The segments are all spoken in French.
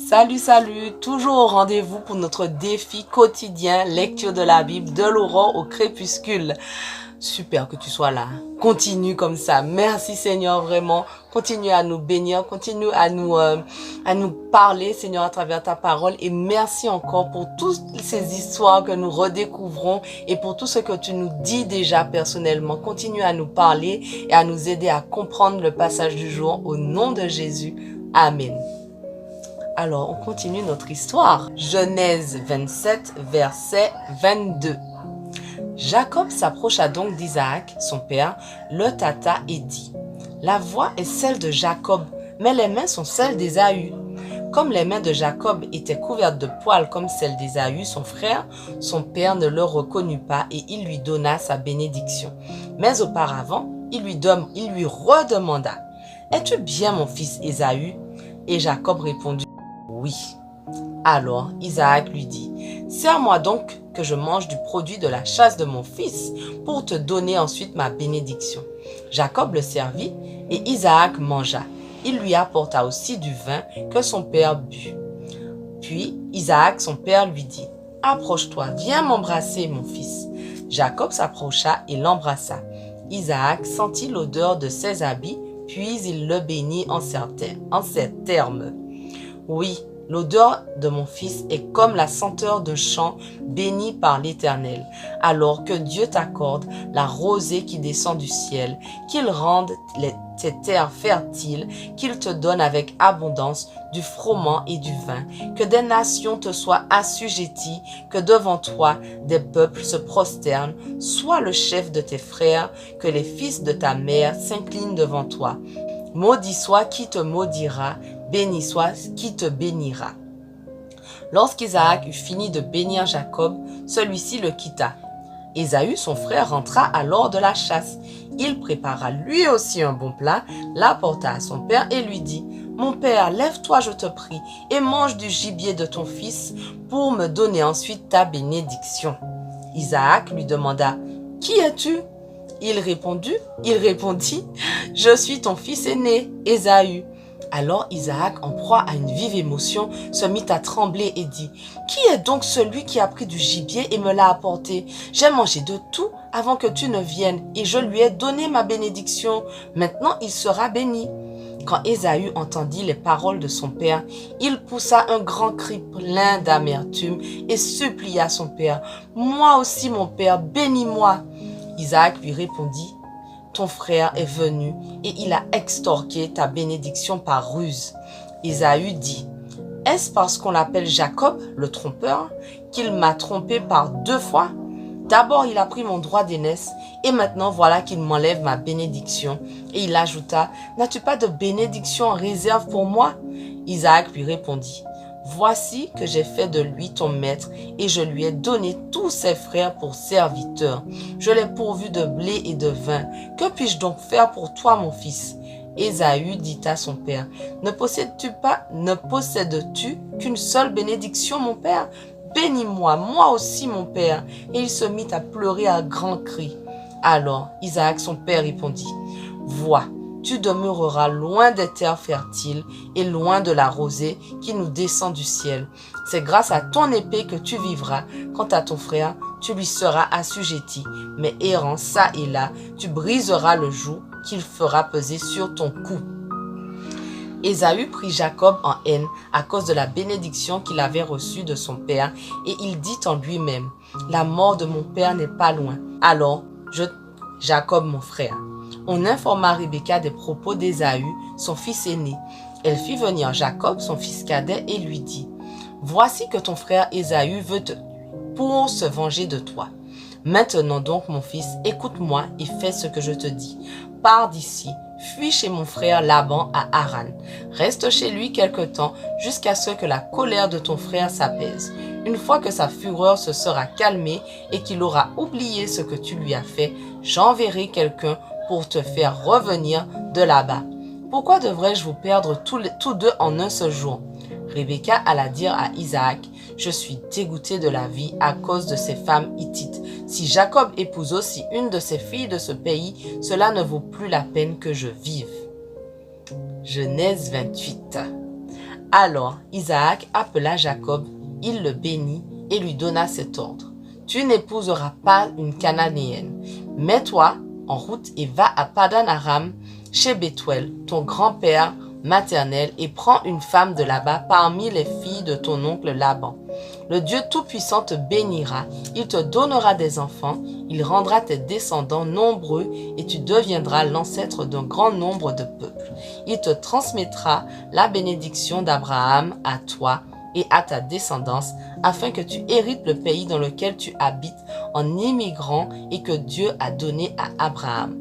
Salut, salut, toujours au rendez-vous pour notre défi quotidien, lecture de la Bible de l'aurore au crépuscule. Super que tu sois là. Continue comme ça. Merci Seigneur, vraiment. Continue à nous bénir, continue à nous parler, Seigneur, à travers ta parole. Et merci encore pour toutes ces histoires que nous redécouvrons et pour tout ce que tu nous dis déjà personnellement. Continue à nous parler et à nous aider à comprendre le passage du jour au nom de Jésus. Amen. Alors, on continue notre histoire. Genèse 27, verset 22. Jacob s'approcha donc d'Isaac, son père, le tâta et dit, « La voix est celle de Jacob, mais les mains sont celles d'Ésaü. » Comme les mains de Jacob étaient couvertes de poils comme celles d'Ésaü, son frère, son père ne le reconnut pas et il lui donna sa bénédiction. Mais auparavant, il lui redemanda, « Es-tu bien mon fils Ésaü ?» Et Jacob répondit, « Oui. » Alors Isaac lui dit, « Sers-moi donc que je mange du produit de la chasse de mon fils pour te donner ensuite ma bénédiction. » Jacob le servit et Isaac mangea. Il lui apporta aussi du vin que son père but. Puis Isaac, son père, lui dit, « Approche-toi, viens m'embrasser, mon fils. » Jacob s'approcha et l'embrassa. Isaac sentit l'odeur de ses habits, puis il le bénit en ces termes. « Oui, l'odeur de mon fils est comme la senteur d'un champ béni par l'Éternel. Alors que Dieu t'accorde la rosée qui descend du ciel, qu'il rende tes terres fertiles, qu'il te donne avec abondance du froment et du vin, que des nations te soient assujetties, que devant toi des peuples se prosternent, sois le chef de tes frères, que les fils de ta mère s'inclinent devant toi. Maudit soit qui te maudira, béni soit qui te bénira. » Lorsqu'Isaac eut fini de bénir Jacob, celui-ci le quitta. Ésaü, son frère, rentra alors de la chasse. Il prépara lui aussi un bon plat, l'apporta à son père et lui dit, « Mon père, lève-toi, je te prie, et mange du gibier de ton fils pour me donner ensuite ta bénédiction. » Isaac lui demanda, « Qui es-tu » Il répondit, « Je suis ton fils aîné, Ésaü. » Alors Isaac, en proie à une vive émotion, se mit à trembler et dit, « Qui est donc celui qui a pris du gibier et me l'a apporté? J'ai mangé de tout avant que tu ne viennes et je lui ai donné ma bénédiction. Maintenant il sera béni. » Quand Ésaü entendit les paroles de son père, il poussa un grand cri plein d'amertume et supplia son père, « Moi aussi mon père, bénis-moi. » Isaac lui répondit, « Ton frère est venu et il a extorqué ta bénédiction par ruse. » Ésaü dit, « Est-ce parce qu'on l'appelle Jacob, le trompeur, qu'il m'a trompé par 2 fois? D'abord il a pris mon droit d'aînesse et maintenant voilà qu'il m'enlève ma bénédiction. » Et il ajouta, « N'as-tu pas de bénédiction en réserve pour moi? » Isaac lui répondit, « Voici que j'ai fait de lui ton maître et je lui ai donné tous ses frères pour serviteurs. Je l'ai pourvu de blé et de vin. Que puis-je donc faire pour toi, mon fils? » Ésaü dit à son père, « Ne possèdes-tu qu'une seule bénédiction, mon père? Bénis-moi, moi aussi, mon père. » Et il se mit à pleurer à grands cris. Alors Isaac, son père, répondit, « Vois, tu demeureras loin des terres fertiles et loin de la rosée qui nous descend du ciel. C'est grâce à ton épée que tu vivras. Quant à ton frère, tu lui seras assujetti, mais errant çà et là, tu briseras le joug qu'il fera peser sur ton cou. » Ésaü prit Jacob en haine à cause de la bénédiction qu'il avait reçue de son père et il dit en lui-même, « La mort de mon père n'est pas loin. Alors, Jacob mon frère. » On informa Rebecca des propos d'Ésaü, son fils aîné. Elle fit venir Jacob, son fils cadet, et lui dit, « Voici que ton frère Ésaü veut pour se venger de toi. Maintenant donc, mon fils, écoute-moi et fais ce que je te dis. Pars d'ici, fuis chez mon frère Laban à Haran. Reste chez lui quelque temps jusqu'à ce que la colère de ton frère s'apaise. Une fois que sa fureur se sera calmée et qu'il aura oublié ce que tu lui as fait, j'enverrai quelqu'un pour te faire revenir de là-bas. Pourquoi devrais-je vous perdre tous deux en un seul jour? » Rebecca alla dire à Isaac, « Je suis dégoûtée de la vie à cause de ces femmes hittites. Si Jacob épouse aussi une de ces filles de ce pays, cela ne vaut plus la peine que je vive. » Genèse 28. Alors Isaac appela Jacob, il le bénit et lui donna cet ordre. Tu n'épouseras pas une Cananéenne. Mets-toi en route et va à Padan Aram, chez Bethuel, ton grand-père maternel, et prends une femme de là-bas parmi les filles de ton oncle Laban. Le Dieu Tout-Puissant te bénira, il te donnera des enfants, il rendra tes descendants nombreux et tu deviendras l'ancêtre d'un grand nombre de peuples. Il te transmettra la bénédiction d'Abraham à toi et à ta descendance, afin que tu hérites le pays dans lequel tu habites en immigrant et que Dieu a donné à Abraham.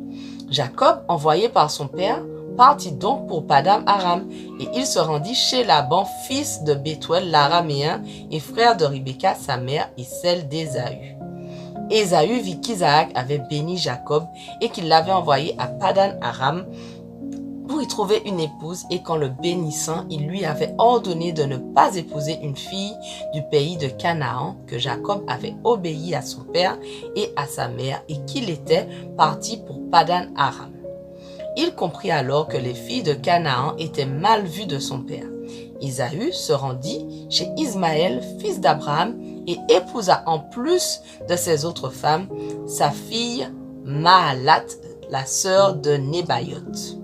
Jacob, envoyé par son père, partit donc pour Padan Aram, et il se rendit chez Laban, fils de Bethuel l'Araméen, et frère de Rebecca, sa mère, et celle d'Ésaü. Ésaü vit qu'Isaac avait béni Jacob, et qu'il l'avait envoyé à Padan Aram pour y trouver une épouse, et qu'en le bénissant, il lui avait ordonné de ne pas épouser une fille du pays de Canaan, que Jacob avait obéi à son père et à sa mère, et qu'il était parti pour Padan Aram. Il comprit alors que les filles de Canaan étaient mal vues de son père. Ésaü se rendit chez Ismaël, fils d'Abraham, et épousa en plus de ses autres femmes, sa fille Mahalat, la sœur de Nébaïoth.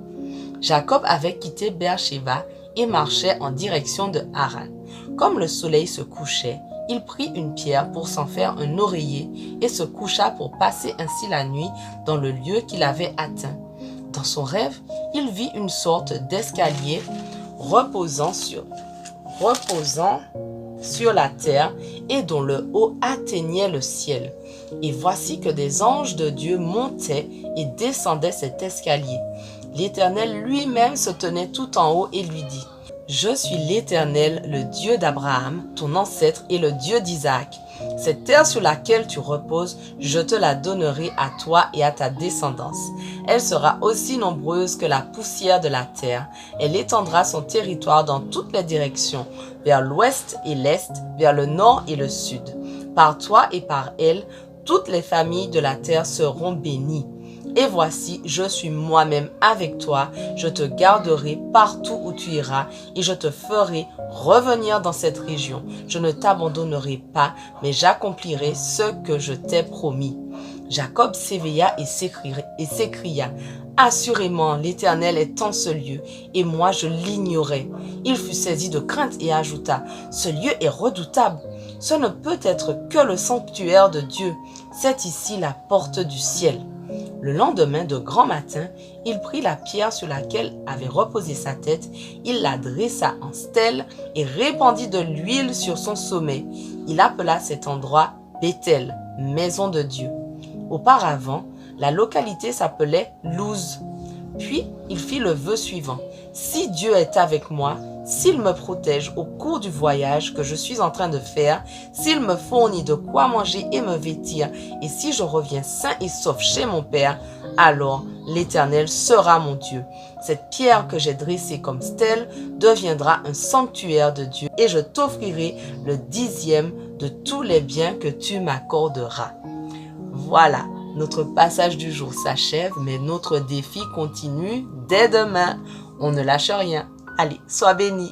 Jacob avait quitté Beersheba et marchait en direction de Haran. Comme le soleil se couchait, il prit une pierre pour s'en faire un oreiller et se coucha pour passer ainsi la nuit dans le lieu qu'il avait atteint. Dans son rêve, il vit une sorte d'escalier reposant sur la terre et dont le haut atteignait le ciel. Et voici que des anges de Dieu montaient et descendaient cet escalier. L'Éternel lui-même se tenait tout en haut et lui dit: Je suis l'Éternel, le Dieu d'Abraham, ton ancêtre, et le Dieu d'Isaac. Cette terre sur laquelle tu reposes, je te la donnerai à toi et à ta descendance. Elle sera aussi nombreuse que la poussière de la terre. Elle étendra son territoire dans toutes les directions, vers l'ouest et l'est, vers le nord et le sud. Par toi et par elle, toutes les familles de la terre seront bénies. Et voici, je suis moi-même avec toi, je te garderai partout où tu iras, et je te ferai revenir dans cette région. Je ne t'abandonnerai pas, mais j'accomplirai ce que je t'ai promis. Jacob s'éveilla et s'écria: Assurément, l'Éternel est en ce lieu, et moi je l'ignorais. Il fut saisi de crainte et ajouta: Ce lieu est redoutable. Ce ne peut être que le sanctuaire de Dieu. C'est ici la porte du ciel. Le lendemain de grand matin, il prit la pierre sur laquelle avait reposé sa tête, il la dressa en stèle et répandit de l'huile sur son sommet. Il appela cet endroit Béthel, maison de Dieu. Auparavant, la localité s'appelait Luz. Puis, il fit le vœu suivant: Si Dieu est avec moi, s'il me protège au cours du voyage que je suis en train de faire, s'il me fournit de quoi manger et me vêtir, et si je reviens sain et sauf chez mon père, alors l'Éternel sera mon Dieu. Cette pierre que j'ai dressée comme stèle deviendra un sanctuaire de Dieu, et je t'offrirai le 10e de tous les biens que tu m'accorderas. Voilà, notre passage du jour s'achève, mais notre défi continue dès demain. On ne lâche rien. Allez, sois béni.